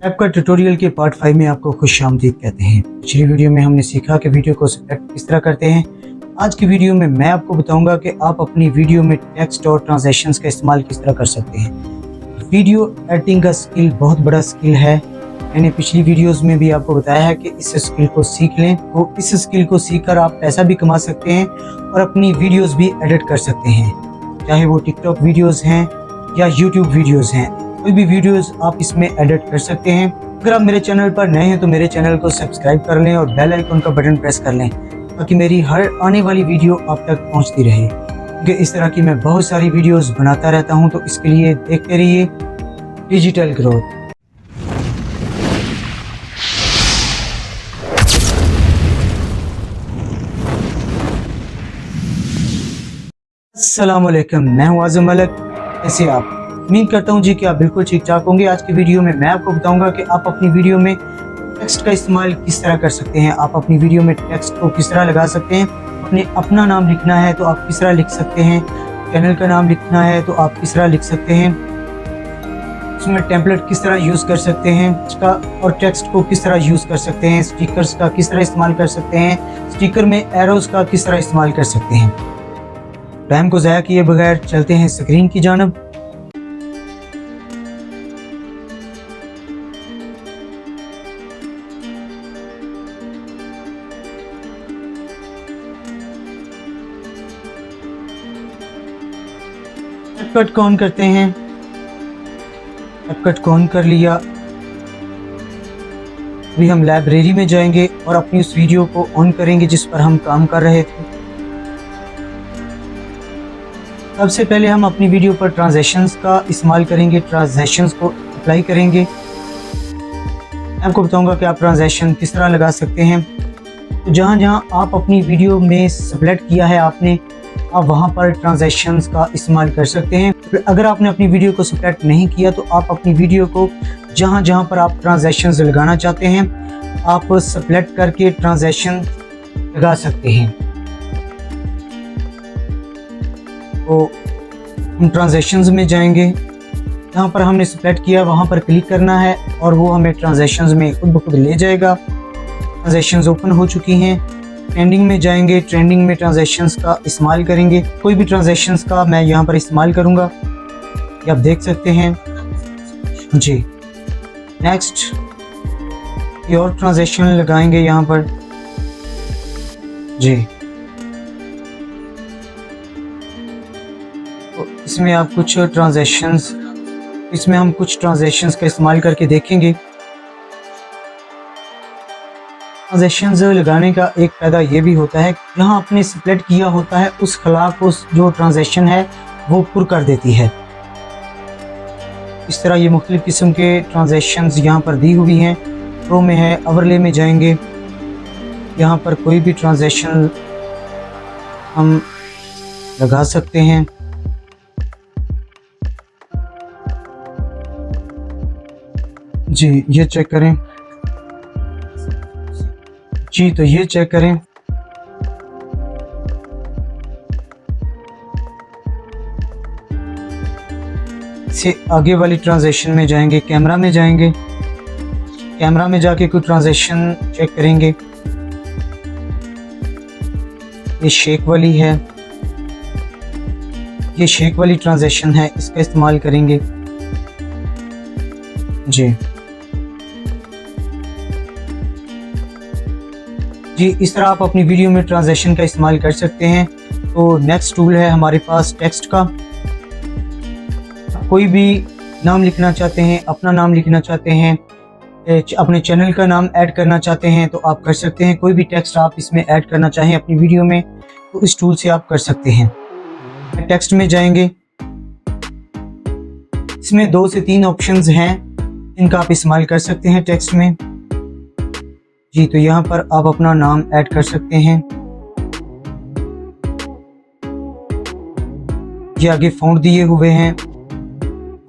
CapCut tutorial के part 5 में आपको खुशामदीद कहते हैं। पिछली वीडियो में हमने सीखा कि वीडियो को सिलेक्ट किस तरह करते हैं। आज की वीडियो में मैं आपको बताऊंगा कि आप अपनी वीडियो में टेक्स्ट और ट्रांजैक्शंस का इस्तेमाल किस तरह कर सकते हैं। वीडियो एडिटिंग का स्किल बहुत बड़ा स्किल है। मैंने पिछली वीडियोस में भी आपको बताया है कि इस स्किल को सीख लें, तो इस स्किल को सीखकर आप पैसा भी कमा सकते हैं और अपनी वीडियोस भी एडिट कर सकते हैं, चाहे वो टिकटॉक वीडियोस हैं या यूट्यूब वीडियोस हैं। कोई भी वीडियोस आप इसमें एडिट कर सकते हैं। अगर आप मेरे चैनल पर नए हैं तो मेरे चैनल को सब्सक्राइब कर लें और बेल आइकन का बटन प्रेस कर लें ताकि मेरी हर आने वाली वीडियो आप तक पहुंचती रहे, क्योंकि इस तरह की मैं बहुत सारी वीडियोस बनाता रहता हूं। तो इसके लिए देखते रहिए डिजिटल ग्रोथ। अस्सलाम वालेकुम, मैं हूं आज़म मलिक। कैसे आप? उम्मीद करता हूं जी कि आप बिल्कुल ठीक ठाक होंगे। आज की वीडियो में मैं आपको बताऊंगा कि आप अपनी वीडियो में टेक्स्ट का इस्तेमाल किस तरह कर सकते हैं। आप अपनी वीडियो में टेक्स्ट को किस तरह लगा सकते हैं। अपना नाम लिखना है तो आप किस तरह लिख सकते हैं। चैनल का नाम लिखना है तो आप किस तरह लिख सकते हैं। उसमें टेम्पलेट किस तरह यूज़ कर सकते हैं उसका, और टेक्स्ट को किस तरह यूज़ कर सकते हैं। स्टिकर्स का किस तरह इस्तेमाल कर सकते हैं। स्टिकर में एरोज़ का किस तरह इस्तेमाल कर सकते हैं। टाइम को ज़ाया किए बगैर चलते हैं स्क्रीन की जानिब। कैपकट को ऑन करते हैं। कैपकट को ऑन कर लिया। अभी हम लाइब्रेरी में जाएंगे और अपनी उस वीडियो को ऑन करेंगे जिस पर हम काम कर रहे थे। सबसे पहले हम अपनी वीडियो पर ट्रांजैक्शंस का इस्तेमाल करेंगे, ट्रांजैक्शंस को अप्लाई करेंगे। मैं आपको बताऊंगा कि आप ट्रांजैक्शन किस तरह लगा सकते हैं। तो जहां जहां आप अपनी वीडियो में सेलेक्ट किया है आपने, आप वहां पर ट्रांजैक्शंस का इस्तेमाल कर सकते हैं। अगर आपने अपनी वीडियो को सेलेक्ट नहीं किया तो आप अपनी वीडियो को जहां जहां पर आप ट्रांजैक्शंस लगाना चाहते हैं आप सेलेक्ट करके ट्रांजैक्शन लगा सकते हैं। तो हम ट्रांजैक्शंस में जाएंगे, जहाँ पर हमने सेलेक्ट किया वहाँ पर क्लिक करना है और वो हमें ट्रांजैक्शंस में खुद ब खुद ले जाएगा। ट्रांजैक्शंस ओपन हो चुकी हैं। ट्रेंडिंग में जाएंगे, ट्रेंडिंग में ट्रांजैक्शंस का इस्तेमाल करेंगे। कोई भी ट्रांजैक्शंस का मैं यहाँ पर इस्तेमाल करूँगा, ये आप देख सकते हैं जी। नेक्स्ट ये और ट्रांजैक्शन लगाएंगे यहाँ पर जी। इसमें आप कुछ ट्रांजैक्शंस का इस्तेमाल करके देखेंगे। ट्रांजैक्शंस लगाने का एक फ़ायदा ये भी होता है, जहां आपने सेलेक्ट किया होता है उस खला को जो ट्रांजैक्शन है वो पुर कर देती है। इस तरह ये मुख्तलिफ़ किस्म के ट्रांजैक्शंस यहाँ पर दी हुई हैं। प्रो में है, ओवरले में जाएंगे, यहाँ पर कोई भी ट्रांजैक्शन हम लगा सकते हैं। जी ये चेक करें जी, तो ये चेक करें। से आगे वाली ट्रांजैक्शन में जाएंगे, कैमरा में जाएंगे। कैमरा में जाके कोई ट्रांजैक्शन चेक करेंगे। ये शेक वाली है, ये शेक वाली ट्रांजैक्शन है, इसका इस्तेमाल करेंगे जी। जी इस तरह आप अपनी वीडियो में ट्रांजैक्शन का इस्तेमाल कर सकते हैं। तो नेक्स्ट टूल है हमारे पास टेक्स्ट का। कोई भी नाम लिखना चाहते हैं, अपना नाम लिखना चाहते हैं, अपने चैनल का नाम ऐड करना चाहते हैं तो आप कर सकते हैं। कोई भी टेक्स्ट आप इसमें ऐड करना चाहें अपनी वीडियो में तो इस टूल से आप कर सकते हैं। टेक्स्ट में जाएंगे, इसमें 2 से 3 ऑप्शंस हैं इनका आप इस्तेमाल कर सकते हैं टेक्स्ट में जी। तो यहाँ पर आप अपना नाम ऐड कर सकते हैं। ये आगे फ़ॉन्ट दिए हुए हैं,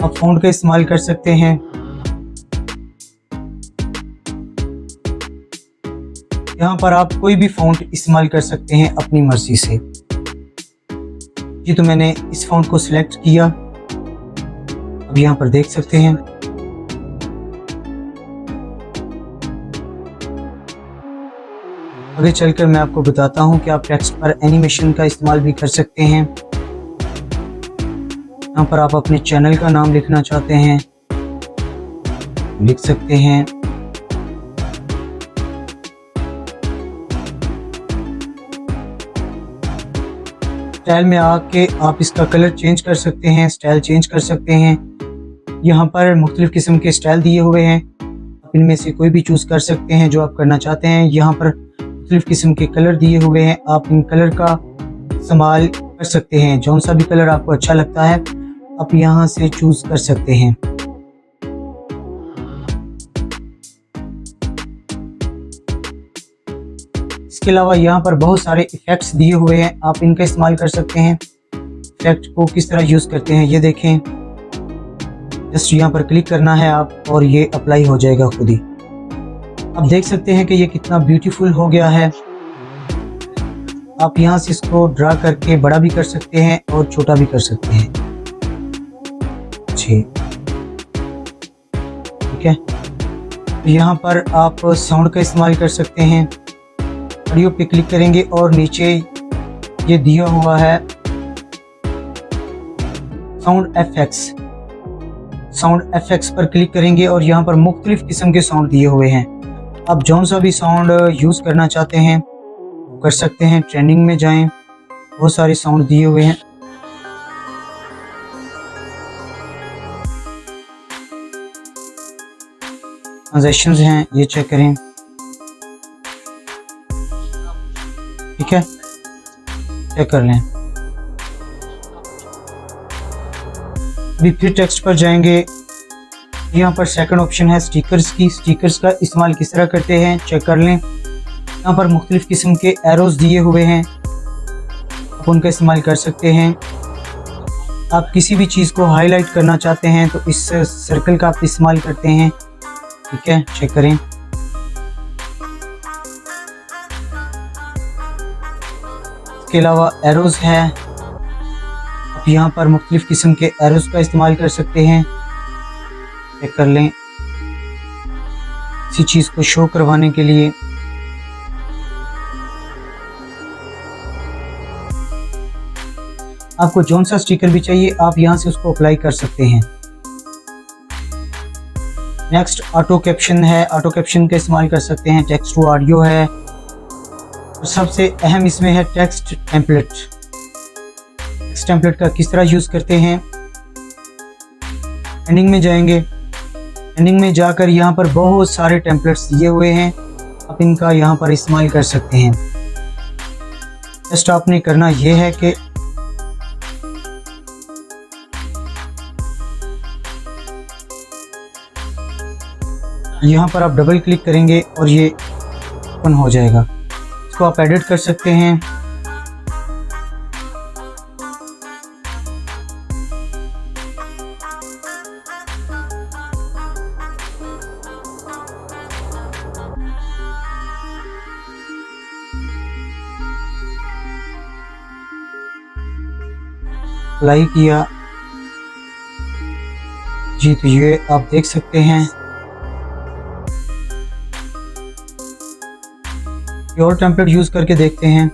आप फ़ॉन्ट का इस्तेमाल कर सकते हैं। यहाँ पर आप कोई भी फ़ॉन्ट इस्तेमाल कर सकते हैं अपनी मर्ज़ी से जी। तो मैंने इस फ़ॉन्ट को सिलेक्ट किया, अब यहाँ पर देख सकते हैं आगे चलकर मैं आपको बताता हूँ कि आप टेक्स्ट पर एनिमेशन का इस्तेमाल भी कर सकते हैं। यहाँ पर आप अपने चैनल का नाम लिखना चाहते हैं, लिख सकते हैं। स्टाइल में आके आप इसका कलर चेंज कर सकते हैं, स्टाइल चेंज कर सकते हैं। यहाँ पर मुख्तलिफ किस्म के स्टाइल दिए हुए हैं, आप इनमें से कोई भी चूज़ कर सकते हैं जो आप करना चाहते हैं। यहाँ पर मुख्तलिफ किस्म के कलर दिए हुए हैं, आप इन कलर का इस्तेमाल कर सकते हैं। जौन सा भी कलर आपको अच्छा लगता है आप यहाँ से चूज़ कर सकते हैं। इसके अलावा यहाँ पर बहुत सारे इफ़ेक्ट्स दिए हुए हैं, आप इनका इस्तेमाल कर सकते हैं। इफ़ेक्ट को किस तरह यूज़ करते हैं ये देखें। जस्ट यहाँ पर क्लिक करना है आप और ये अप्लाई हो जाएगा खुद ही। आप देख सकते हैं कि ये कितना ब्यूटीफुल हो गया है। आप यहाँ से इसको ड्रा करके बड़ा भी कर सकते हैं और छोटा भी कर सकते हैं। ठीक है, यहाँ पर आप साउंड का इस्तेमाल कर सकते हैं। ऑडियो पे क्लिक करेंगे और नीचे ये दिया हुआ है साउंड एफेक्ट्स पर क्लिक करेंगे और यहाँ पर मुख्तलिफ किस्म के साउंड दिए हुए हैं। आप जौन सा भी साउंड यूज़ करना चाहते हैं वो कर सकते हैं। ट्रेंडिंग में जाएं, बहुत सारे साउंड दिए हुए हैं। ट्रांजैक्शंस हैं, ये चेक करें। ठीक है, चेक कर लें। अभी फिर टेक्स्ट पर जाएंगे, यहाँ पर सेकंड ऑप्शन है स्टिकर्स की। स्टिकर्स का इस्तेमाल किस तरह करते हैं चेक कर लें। यहाँ पर मुख्तलिफ किस्म के एरोज दिए हुए हैं, आप उनका इस्तेमाल कर सकते हैं। आप किसी भी चीज़ को हाईलाइट करना चाहते हैं तो इस सर्कल का आप इस्तेमाल करते हैं। ठीक है, चेक करें। इसके अलावा एरोज है, आप यहाँ पर मुख्तलिफ किस्म के एरोज का इस्तेमाल कर सकते हैं। चेक कर लें, किसी चीज़ को शो करवाने के लिए। आपको जौन सा स्टिकर भी चाहिए आप यहाँ से उसको अप्लाई कर सकते हैं। नेक्स्ट ऑटो कैप्शन है, ऑटो कैप्शन का इस्तेमाल कर सकते हैं। टेक्स्ट टू ऑडियो है और सबसे अहम इसमें है टेक्स्ट टेम्पलेट। टेक्स्ट टेम्पलेट का किस तरह यूज़ करते हैं, एंडिंग में जाएंगे। एंडिंग में जाकर यहाँ पर बहुत सारे टेम्पलेट्स दिए हुए हैं, आप इनका यहाँ पर इस्तेमाल कर सकते हैं। जस्ट आपने करना यह है कि यहाँ पर आप डबल क्लिक करेंगे और ये ओपन हो जाएगा। इसको आप एडिट कर सकते हैं। अप्लाई किया जी, तो ये आप देख सकते हैं। और टेम्पलेट यूज़ करके देखते हैं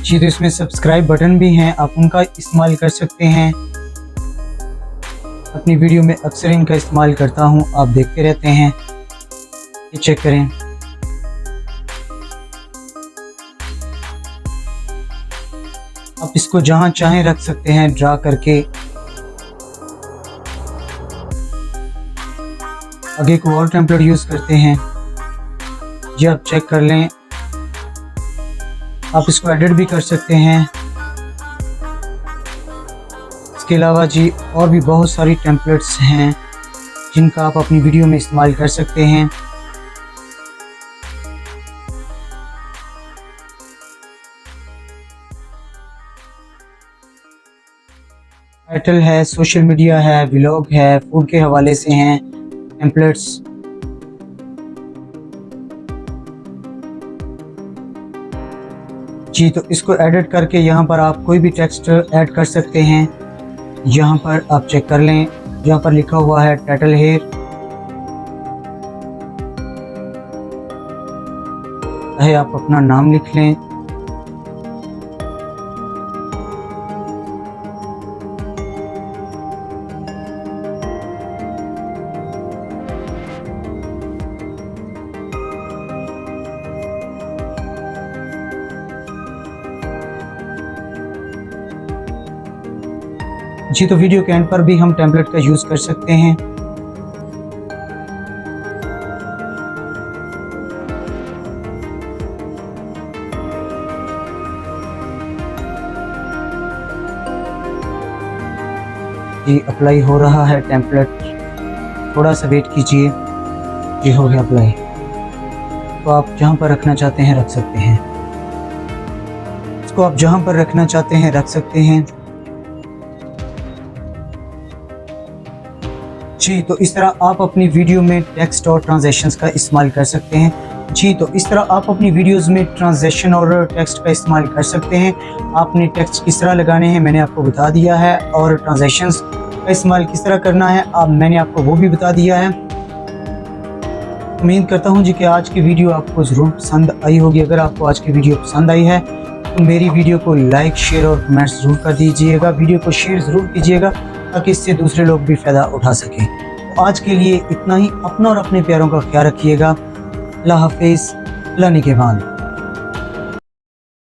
जी, तो इसमें सब्सक्राइब बटन भी हैं, आप उनका इस्तेमाल कर सकते हैं। अपनी वीडियो में अक्सर इनका इस्तेमाल करता हूं, आप देखते रहते हैं। ये चेक करें। आप इसको जहां चाहें रख सकते हैं ड्रा करके। आगे को और टेम्पलेट यूज़ करते हैं जी, आप चेक कर लें। आप इसको एडिट भी कर सकते हैं। इसके अलावा जी और भी बहुत सारी टेम्पलेट्स हैं जिनका आप अपनी वीडियो में इस्तेमाल कर सकते हैं। टाइटल है, सोशल मीडिया है, व्लॉग है, फूड के हवाले से हैं टेम्पलेट्स। जी, तो इसको एडिट करके यहाँ पर आप कोई भी टेक्स्ट ऐड कर सकते हैं। यहाँ पर आप चेक कर लें, यहाँ पर लिखा हुआ है टाइटल हेयर। चाहे आप अपना नाम लिख लें। जी, तो वीडियो के एंड पर भी हम टेम्पलेट का यूज़ कर सकते हैं। जी, अप्लाई हो रहा है टेम्पलेट, थोड़ा सा वेट कीजिए। जी, हो गया अप्लाई। तो आप जहाँ पर रखना चाहते हैं रख सकते हैं, इसको आप जहाँ पर रखना चाहते हैं रख सकते हैं। जी, तो इस तरह आप अपनी वीडियो में टेक्स्ट और ट्रांजैक्शंस का इस्तेमाल कर सकते हैं। जी, तो इस तरह आप अपनी वीडियोस में ट्रांजैक्शन और टेक्स्ट का इस्तेमाल कर सकते हैं। आपने टेक्स्ट किस तरह लगाने हैं मैंने आपको बता दिया है, और ट्रांजैक्शंस का इस्तेमाल किस तरह करना है मैंने आपको वो भी बता दिया है। उम्मीद करता हूँ जी कि आज की वीडियो आपको ज़रूर पसंद आई होगी। अगर आपको आज की वीडियो पसंद आई है तो मेरी वीडियो को लाइक, शेयर और कमेंट ज़रूर कर दीजिएगा। वीडियो को शेयर ज़रूर कीजिएगा ताकि इससे दूसरे लोग भी फ़ायदा उठा सकें। तो आज के लिए इतना ही। अपना और अपने प्यारों का ख्याल रखिएगा। अल्लाह हाफिज़, अल्लाह निगहबान।